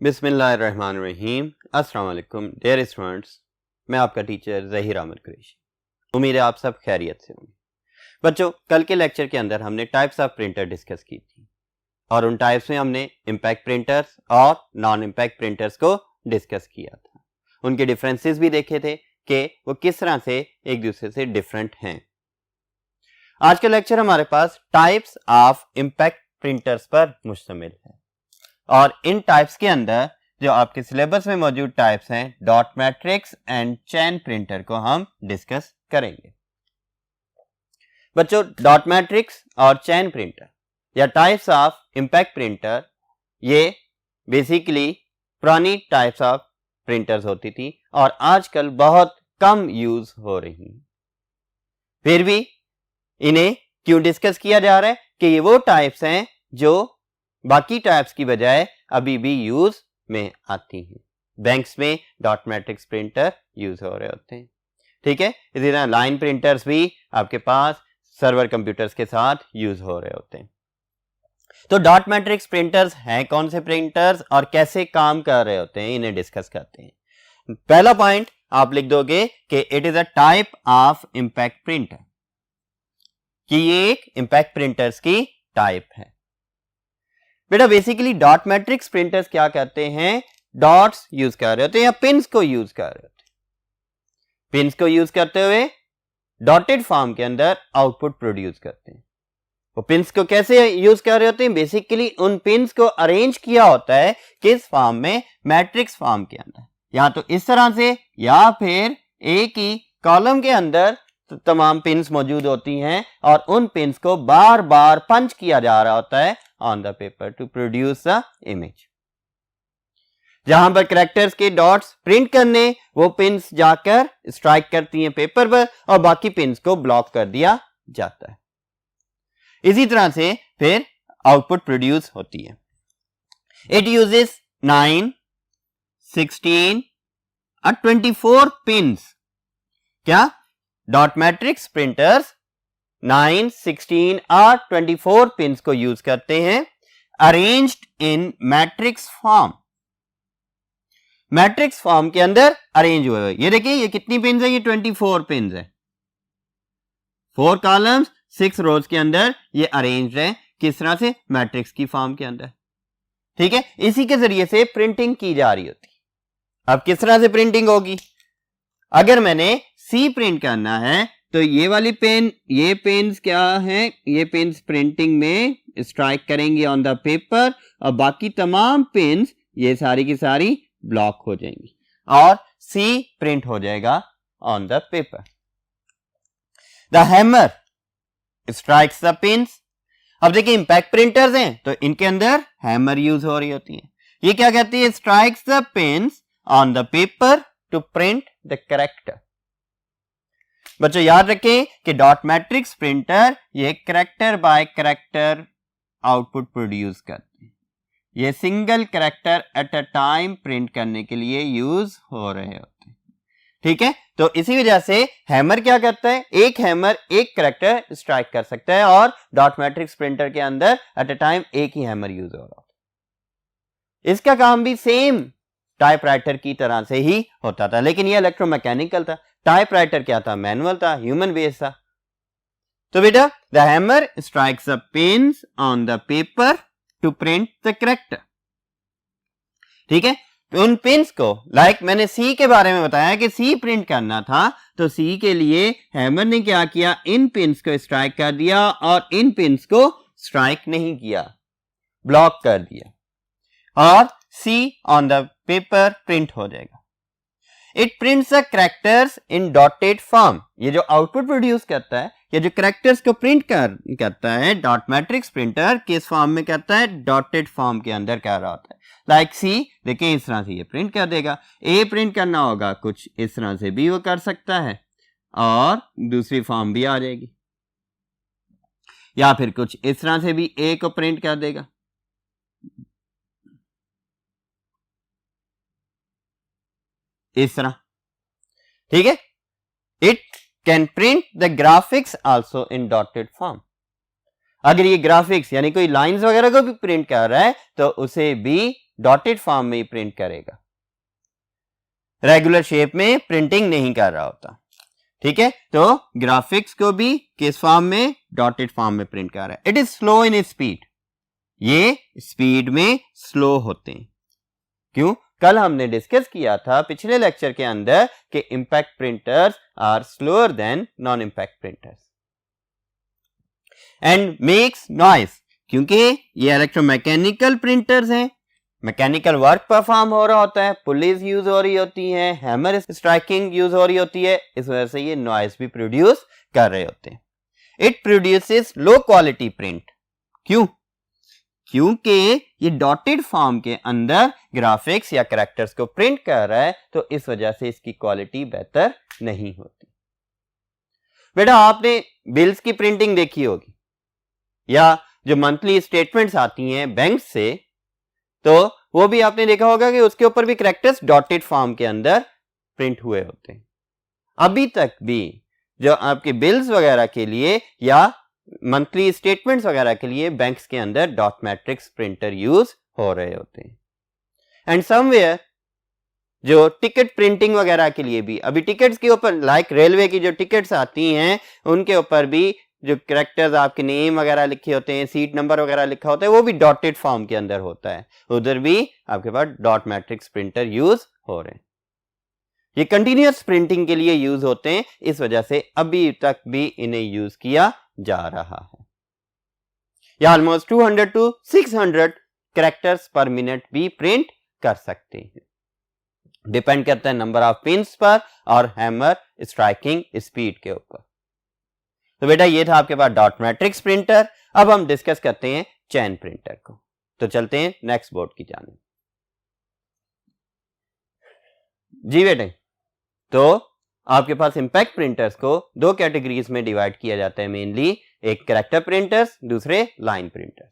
बिस्मिल्लाहिर्रहमानिर्रहीम। अस्सलाम वालेकुम डियर स्टूडेंट्स, मैं आपका टीचर ज़हीर अहमद कुरैशी। उम्मीद है आप सब खैरियत से होंगे। बच्चों, कल के लेक्चर के अंदर हमने टाइप्स ऑफ प्रिंटर डिस्कस की थी और उन टाइप्स में हमने इम्पैक्ट प्रिंटर्स और नॉन इम्पैक्ट प्रिंटर्स को डिस्कस किया था। उनके डिफरेंसेस भी देखे थे कि वो किस तरह से एक दूसरे से डिफरेंट हैं। आज का लेक्चर हमारे पास टाइप्स ऑफ इम्पैक्ट प्रिंटर्स पर मुश्तमिल है और इन टाइप्स के अंदर जो आपके सिलेबस में मौजूद टाइप्स हैं, dot matrix and chain printer को हम डिस्कस करेंगे। बच्चों, डॉट मैट्रिक्स और चैन प्रिंटर या टाइप्स ऑफ इम्पैक्ट प्रिंटर ये बेसिकली पुरानी टाइप्स ऑफ प्रिंटर्स होती थी और आजकल बहुत कम यूज हो रही हैं। फिर भी इन्हें क्यों डिस्कस किया जा रहा है कि ये वो टाइप्स हैं जो बाकी टाइप्स की बजाय अभी भी यूज में आती हैं। बैंक्स में डॉट मैट्रिक्स प्रिंटर यूज हो रहे होते हैं, ठीक है। इसी तरह लाइन प्रिंटर्स भी आपके पास सर्वर कंप्यूटर्स के साथ यूज हो रहे होते हैं। तो डॉट मैट्रिक्स प्रिंटर्स हैं कौन से प्रिंटर्स और कैसे काम कर रहे होते हैं, इन्हें डिस्कस करते हैं। पहला पॉइंट आप लिख दोगे कि it is a type of impact printer, कि ये एक इम्पैक्ट प्रिंटर्स की टाइप है। बेटा बेसिकली डॉट मैट्रिक्स प्रिंटर्स क्या करते हैं, डॉट्स यूज कर रहे होते हैं या पिन्स को यूज कर रहे होते हैं। पिन्स को यूज करते हुए डॉटेड फॉर्म के अंदर आउटपुट प्रोड्यूस करते हैं। वो पिन्स को कैसे यूज कर रहे होते हैं, बेसिकली उन पिन्स को अरेंज किया होता है किस फॉर्म में, मैट्रिक्स फॉर्म के अंदर, या तो इस तरह से या फिर एक ही कॉलम के अंदर तमाम पिन्स मौजूद होती हैं और उन पिन्स को बार बार पंच किया जा रहा होता है on the paper two produce a image. जहां पर कैरेक्टर्स के डॉट्स प्रिंट करने, वो पिन्स जाकर स्ट्राइक करती हैं पेपर पर और बाकी पिन्स को ब्लॉक कर दिया जाता है। इसी तरह से फिर आउटपुट प्रोड्यूस होती है। इट यूजेस 9, 16 और 24 पिन्स। क्या डॉट मैट्रिक्स प्रिंटर्स 9, 16 और 24 पिन्स को यूज करते हैं, arranged in matrix form. Matrix form के अंदर अरेंज हुए हुए। ये देखिए ये कितनी पिन्स है, ये 24 पिन्स है। 4 कॉलम्स 6 रोज के अंदर ये अरेंज्ड है, किस तरह से, मैट्रिक्स की फॉर्म के अंदर, ठीक है। इसी के जरिए से प्रिंटिंग की जा रही होती। अब किस तरह से प्रिंटिंग होगी, अगर मैंने सी प्रिंट करना है तो ये वाली पेन, ये पेन्स क्या हैं, ये पेन्स प्रिंटिंग में स्ट्राइक करेंगी ऑन द पेपर और बाकी तमाम पेन्स ये सारी की सारी ब्लॉक हो जाएंगी और सी प्रिंट हो जाएगा on the paper. The hammer strikes the pins. अब देखिए इम्पैक्ट प्रिंटर्स हैं तो इनके अंदर हैमर यूज हो रही होती है। ये क्या कहती है, strikes the pins on the paper two print the character. बच्चों याद रखें कि डॉट मैट्रिक्स प्रिंटर ये character bye character output produce करते हैं। ये single character at a time print करने के लिए यूज हो रहे होते हैं, ठीक है। तो इसी वजह से हैमर क्या करता है, एक हैमर एक कैरेक्टर स्ट्राइक कर सकता है और डॉट मैट्रिक्स प्रिंटर के अंदर एट अ टाइम एक ही हैमर यूज हो रहा होता है। इसका काम भी सेम टाइपराइटर की तरह से ही होता था, लेकिन ये इलेक्ट्रोमैकेनिकल था। टाइपराइटर क्या था, मैनुअल था, ह्यूमन बेस था। तो बेटा the hammer strikes the pins on the paper two print the character, ठीक है। तो उन पिन्स को मैंने सी के बारे में बताया कि सी प्रिंट करना था, तो सी के लिए हैमर ने क्या किया, इन पिन्स को स्ट्राइक कर दिया और इन पिन्स को स्ट्राइक नहीं किया, ब्लॉक कर दिया और सी ऑन द पेपर प्रिंट हो जाएगा। It prints the characters in dotted form. ये जो आउटपुट प्रोड्यूस करता है, ये जो कैरेक्टर्स को प्रिंट करता है, डॉट मैट्रिक्स प्रिंटर किस फॉर्म में करता है, डॉटेड फॉर्म के अंदर कर रहा होता है। लाइक सी, देखिए इस तरह से ये प्रिंट कर देगा। ए प्रिंट करना होगा कुछ इस तरह से भी वो कर सकता है और दूसरी फॉर्म भी आ जाएगी, या फिर कुछ इस तरह से भी ए को प्रिंट कर देगा, इस तरह, ठीक है। It can print the graphics also in dotted form. अगर ये ग्राफिक्स यानी कोई लाइंस वगैरह को भी प्रिंट कर रहा है तो उसे भी डॉटेड फॉर्म में ही प्रिंट करेगा, रेगुलर शेप में प्रिंटिंग नहीं कर रहा होता। ठीक है, तो ग्राफिक्स को भी किस फॉर्म में, डॉटेड फॉर्म में प्रिंट कर रहा है। It is slow in speed, ये स्पीड में स्लो होते हैं। क्यों? कल हमने डिस्कस किया था पिछले लेक्चर के अंदर कि impact printers are slower than non impact printers and makes noise, क्योंकि ये इलेक्ट्रोमैकेनिकल प्रिंटर्स हैं, मैकेनिकल वर्क परफॉर्म हो रहा होता है, पुलिस यूज हो रही होती है, हैमर स्ट्राइकिंग यूज हो रही होती है, इस वजह से ये नॉइस भी प्रोड्यूस कर रहे होते हैं। It produces low quality print. क्यों? क्योंकि ये डॉटेड फॉर्म के अंदर ग्राफिक्स या कैरेक्टर्स को प्रिंट कर रहा है, तो इस वजह से इसकी क्वालिटी बेहतर नहीं होती। बेटा आपने बिल्स की प्रिंटिंग देखी होगी या जो मंथली स्टेटमेंट्स आती हैं बैंक से, तो वो भी आपने देखा होगा कि उसके ऊपर भी कैरेक्टर्स डॉटेड फॉर्म के अंदर प्रिंट हुए होते हैं। अभी तक भी जो आपके बिल्स वगैरह के लिए या मंथली स्टेटमेंट्स वगैरह के लिए बैंक्स के अंदर डॉट मैट्रिक्स प्रिंटर यूज हो रहे होते हैं। एंड समवेयर जो टिकट प्रिंटिंग वगैरह के लिए भी, अभी टिकट्स के ऊपर लाइक रेलवे की जो टिकट्स आती हैं उनके ऊपर भी जो कैरेक्टर्स आपके नेम वगैरह लिखे होते हैं, सीट नंबर वगैरह लिखा होता है, वो भी डॉटेड फॉर्म के अंदर होता है। उधर भी आपके पास डॉट मैट्रिक्स प्रिंटर यूज हो रहे हैं। ये कंटिन्यूअस प्रिंटिंग के लिए यूज होते हैं, इस वजह से अभी तक भी इन्हें यूज किया जा रहा है। या ऑलमोस्ट 200 to 600 कैरेक्टर्स पर मिनट भी प्रिंट कर सकते हैं। डिपेंड करता है नंबर ऑफ पिन्स पर और हैमर स्ट्राइकिंग स्पीड के ऊपर। तो बेटा ये था आपके पास डॉट मैट्रिक्स प्रिंटर। अब हम डिस्कस करते हैं चैन प्रिंटर को। तो चलते हैं नेक्स्ट बोर्ड की जानिब। जी बेटे, तो आपके पास इंपैक्ट प्रिंटर्स को दो कैटेगरीज में डिवाइड किया जाता है मेनली, एक कैरेक्टर प्रिंटर्स, दूसरे लाइन प्रिंटर्स।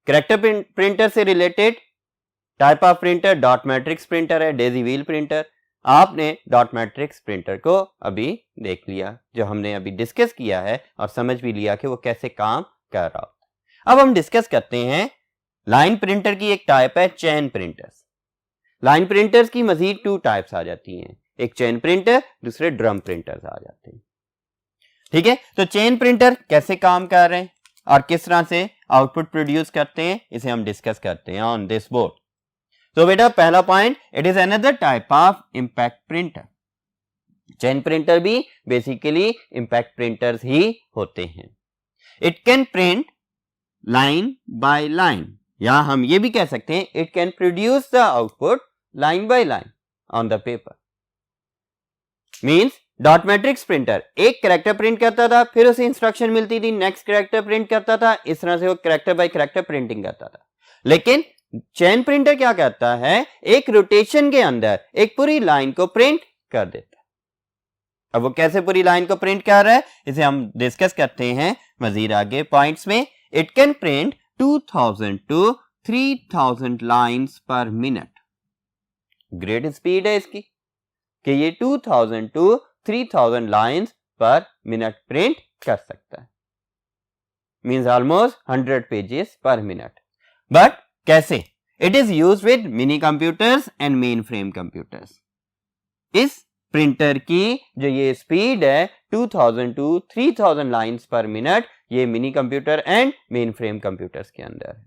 कैरेक्टर प्रिंटर से related type of printer dot matrix printer है, डेजी व्हील प्रिंटर। आपने डॉट मैट्रिक्स प्रिंटर को अभी देख लिया, जो हमने अभी डिस्कस किया है और समझ भी लिया कि वो कैसे काम कर रहा होता है। अब हम डिस्कस करते हैं लाइन प्रिंटर की एक टाइप है चैन प्रिंटर्स। लाइन प्रिंटर्स की मजीद 2 टाइप्स आ जाती हैं, एक चेन प्रिंटर, दूसरे ड्रम प्रिंटर्स आ जाते हैं। ठीक है, तो चेन प्रिंटर कैसे काम कर रहे हैं और किस तरह से आउटपुट प्रोड्यूस करते हैं, इसे हम डिस्कस करते हैं ऑन दिस बोर्ड। तो बेटा पहला point, it is another type of impact printer. Chain printer भी बेसिकली इंपैक्ट प्रिंटर्स ही होते हैं। It can print line by line, या हम ये भी कह सकते हैं it can produce the output line by line on the paper. Means dot matrix printer एक कैरेक्टर प्रिंट करता था, फिर उसे इंस्ट्रक्शन मिलती थी, नेक्स्ट कैरेक्टर प्रिंट करता था, इस तरह से वो कैरेक्टर बाय कैरेक्टर प्रिंटिंग करता था। लेकिन चेन प्रिंटर क्या करता है, एक रोटेशन के अंदर एक पूरी लाइन को प्रिंट कर देता है। अब वो कैसे पूरी लाइन को प्रिंट कर रहा है, इसे हम डिस्कस करते हैं मजीद आगे पॉइंट्स में। It can print 2000 to 3000 lines per minute. Great speed है इसकी कि ये 2000 to 3000 lines per minute print कर सकता है, means almost 100 pages per minute. But कैसे? It is used with mini computers and mainframe computers. इस प्रिंटर की जो ये स्पीड है 2000 to 3000 लाइन्स पर मिनट, ये mini computer and mainframe computers के अंदर है।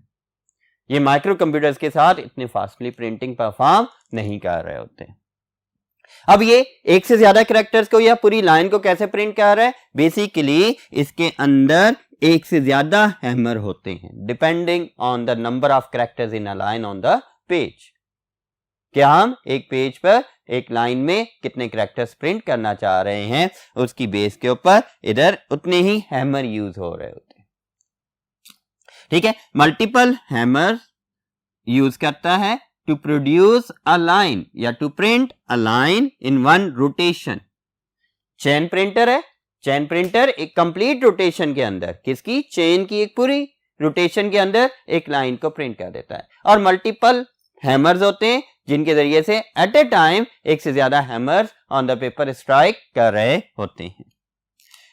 ये माइक्रो कंप्यूटर्स के साथ इतने फास्टली प्रिंटिंग परफॉर्म नहीं कर रहे होते। अब ये एक से ज्यादा कैरेक्टर्स को या पूरी लाइन को कैसे प्रिंट कर रहा है, बेसिकली इसके अंदर एक से ज्यादा हैमर होते हैं depending on the number of characters in a line on the page. क्या हम एक पेज पर एक लाइन में कितने कैरेक्टर्स प्रिंट करना चाह रहे हैं, उसकी बेस के ऊपर इधर उतने ही हैमर यूज हो रहे होते हैं। ठीक है, मल्टीपल हैमर यूज करता है टू प्रोड्यूस अ लाइन या to print a line in one rotation. Chain printer है, चेन प्रिंटर एक कंप्लीट रोटेशन के अंदर, किसकी? चेन की एक पूरी रोटेशन के अंदर एक लाइन को प्रिंट कर देता है। और मल्टीपल हैमर्स होते हैं जिनके जरिए से एट ए टाइम एक से ज्यादा hammers on the paper strike कर रहे होते हैं।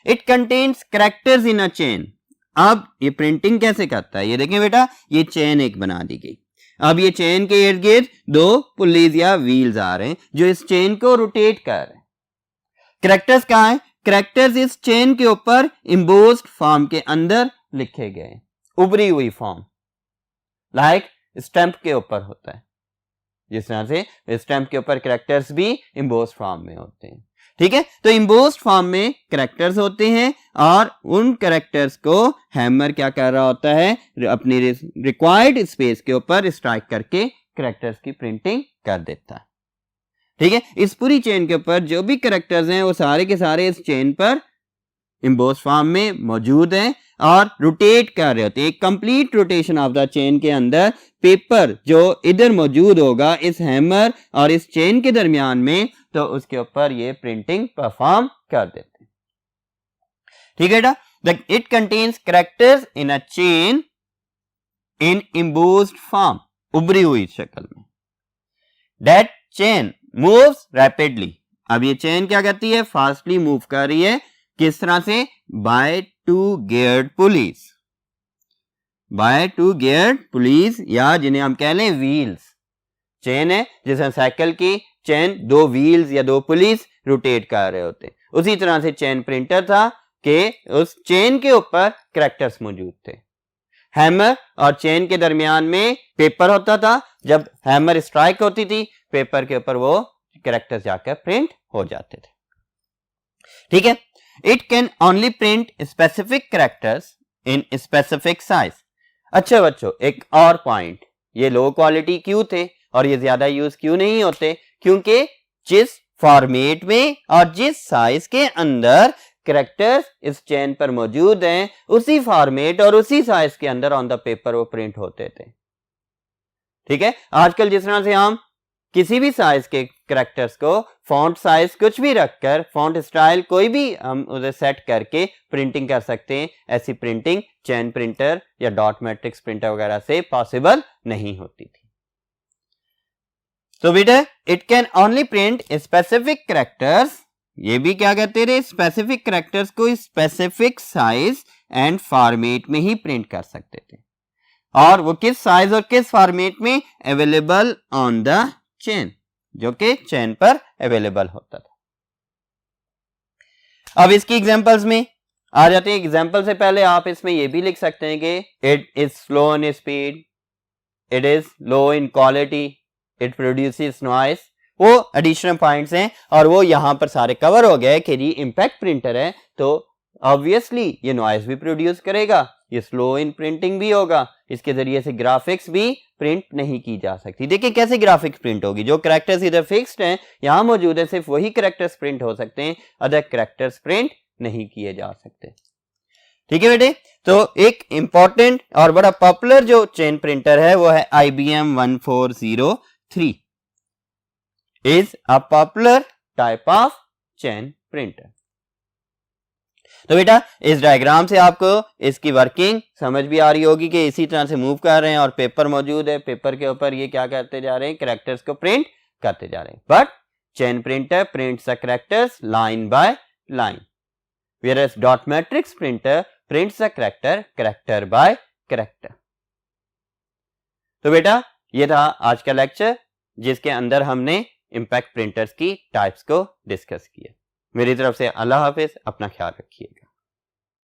It contains characters in a chain. अब ये प्रिंटिंग कैसे करता है, ये देखें बेटा, ये चेन एक बना दी गई। अब ये चेन के इर्द गिर्द दो पुलीज या व्हील्स आ रहे हैं जो इस चेन को रोटेट कर रहे हैं। कैरेक्टर्स कहाँ है? कैरेक्टर्स इस चेन के ऊपर इम्बोस्ड फॉर्म के अंदर लिखे गए, उभरी हुई फॉर्म, लाइक स्टैंप के ऊपर होता है, जिस तरह से स्टैंप के ऊपर कैरेक्टर्स भी इम्बोस्ड फॉर्म में होते हैं। ठीक है, तो इम्बोस्ड फॉर्म में कैरेक्टर्स होते हैं और उन कैरेक्टर्स को हैमर क्या कर रहा होता है, अपनी रिक्वायर्ड स्पेस के ऊपर स्ट्राइक करके कैरेक्टर्स की प्रिंटिंग कर देता है। ठीक है, इस पूरी चेन के ऊपर जो भी कैरेक्टर्स हैं वो सारे के सारे इस चेन पर इम्बोस्ड फॉर्म में मौजूद हैं और रोटेट कर रहे होते हैं। एक complete rotation of the chain के अंदर पेपर जो इधर मौजूद होगा इस हैमर और इस चेन के दरमियान में, तो उसके ऊपर ये प्रिंटिंग परफॉर्म कर देते हैं। ठीक है बेटा, it contains characters in a chain in embossed form, उभरी हुई शक्ल में। दैट चेन मूव्स रैपिडली, अब ये चेन क्या करती है, फास्टली मूव कर रही है। किस तरह से? By two geared pulleys, by two geared pulleys, या जिन्हें हम कह लें व्हील्स। चेन है जैसे साइकिल की चेन, दो व्हील्स या दो पुलिस रोटेट कर रहे होते, उसी तरह से चेन प्रिंटर था कि उस चेन के ऊपर कैरेक्टर्स मौजूद थे। हैमर और चेन के दरमियान में पेपर होता था, जब हैमर स्ट्राइक होती थी पेपर के ऊपर वो कैरेक्टर्स जाकर प्रिंट हो जाते थे। ठीक है, it can only print specific characters in specific size. अच्छा बच्चों, एक और पॉइंट, ये लो क्वालिटी क्यों थे और ये ज्यादा यूज क्यों नहीं होते? क्योंकि जिस फॉर्मेट में और जिस साइज के अंदर कैरेक्टर्स इस चेन पर मौजूद हैं, उसी फॉर्मेट और उसी साइज के अंदर ऑन द पेपर वो प्रिंट होते थे। ठीक है, आजकल जिस तरह से हम किसी भी साइज के कैरेक्टर्स को फॉन्ट साइज कुछ भी रखकर, फॉन्ट स्टाइल कोई भी हम उसे सेट करके प्रिंटिंग कर सकते हैं, ऐसी प्रिंटिंग चेन प्रिंटर या डॉट मैट्रिक्स प्रिंटर वगैरह से पॉसिबल नहीं होती थी। तो बेटा, it can only print specific characters, ये भी क्या कहते रहे, स्पेसिफिक कैरेक्टर्स को स्पेसिफिक साइज एंड फॉर्मेट में ही प्रिंट कर सकते थे, और वो किस साइज और किस फॉर्मेट में? अवेलेबल ऑन द चेन, जो कि चेन पर अवेलेबल होता था। अब इसकी एग्जांपल्स में आ जाते हैं। एग्जांपल से पहले आप इसमें यह भी लिख सकते हैं कि it is slow in speed, it is low in quality, it produces noise. वो एडिशनल पॉइंट्स हैं और वो यहां पर सारे कवर हो गए कि ये इंपैक्ट प्रिंटर है तो ऑब्वियसली ये नॉइस भी प्रोड्यूस करेगा, ये स्लो इन प्रिंटिंग भी होगा, इसके जरिए से ग्राफिक्स भी प्रिंट नहीं की जा सकती। देखिए कैसे ग्राफिक्स प्रिंट होगी, जो कैरेक्टर्स इधर फिक्स्ड हैं यहां मौजूद है, सिर्फ वही कैरेक्टर्स प्रिंट हो सकते हैं, अदर कैरेक्टर्स प्रिंट नहीं किए जा सकते। ठीक है बेटे, तो एक इंपॉर्टेंट और बड़ा पॉपुलर जो चेन प्रिंटर है वो है IBM 1403, is a popular type of chain printer. तो बेटा इस डायग्राम से आपको इसकी वर्किंग समझ भी आ रही होगी कि इसी तरह से मूव कर रहे हैं और पेपर मौजूद है, पेपर के ऊपर ये क्या करते जा रहे हैं, कैरेक्टर्स को प्रिंट करते जा रहे हैं। But chain printer prints the characters line by line, whereas dot matrix printer prints the character by character। तो बेटा ये था आज का लेक्चर जिसके अंदर हमने इंपैक्ट प्रिंटर्स की टाइप्स को डिस्कस किया। मेरी तरफ से अल्लाह हाफिज, अपना ख्याल रखिएगा।